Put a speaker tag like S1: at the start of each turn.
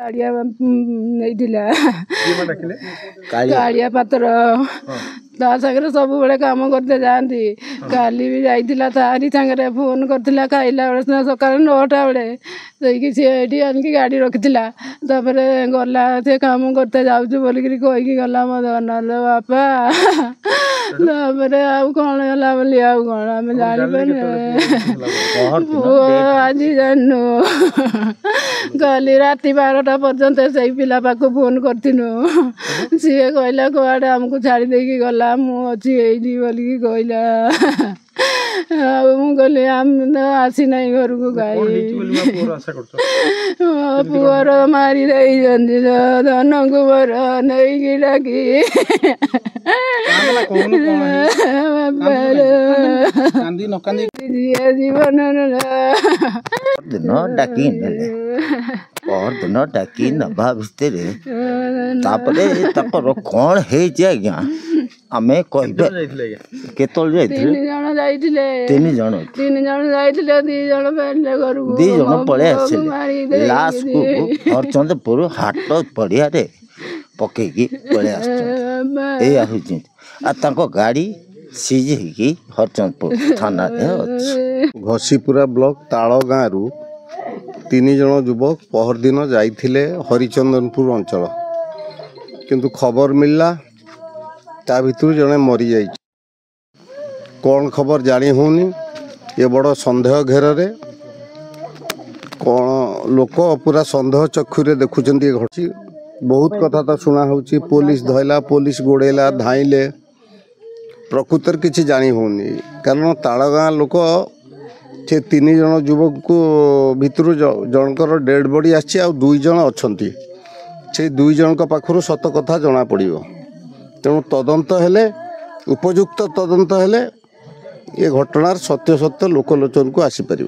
S1: कालिया पात्र ता सागर सब बड़े काम करते जाती काली भी जाइला तारी सागर फोन करथिला खाइला बेले सकाळ 9टा बेले देखि से आनिक गाड़ी रखिला तापर गला से काम करते जाऊँ बोलिकी कहीकि गला मो नलो बापा तापर आउ कौन गला बोली आउ कौन आम जानी पुओ आज जानू काली राति 12टा पर्यंत से पिला पाक फोन करथिनु सी कहला कड़े आमको छाड़ी देकी गला मु अच्छी बोलिकी कहला कहली आम आसी ना घर को गाई पुअर मारी धन कुबर नहीं डाकी जीवन
S2: दिन डाकी परदिन डाकी नभा भितर तापर कौन है आज्ञा आमे कहबे केतल जाइथिले तीन जण जाइथिले दी जण पहले घर को दी जण पळे आसिले लास्ट को हरचंदपुर हाट पड़िया रे पकेकी पळे आछन ए आहुची आ तांको गाड़ी सीज की हरचंदपुर थाना रे अछि
S3: घसीपुरा ब्लॉक तालो गाँ रु 3 जण युवक पहर दिन जाइथिले हरिचंदनपुर अंचल किंतु खबर मिलला ता भितर जड़े मरी जाइए कौन खबर जानी होनी ये बड़ संदेह घेर रे कौन लोक पूरा संदेह चक्षुरे देखुं घटी बहुत कथा तो शुणा होची पुलिस धैला पुलिस गोड़ेला धाइले प्रकृतर किसी जानी होनी कारण तालगाँ लोक से 3 जण युवक को भितर जनकर डेड बॉडी आसी 2 जण अच्छा से 2 जण पाखु सत कथा जना पड़ो तेणु तदंत हेले उपयुक्त तदंत हेले ये घटनार सत्य सत्य लोकलोचन को आसीपर।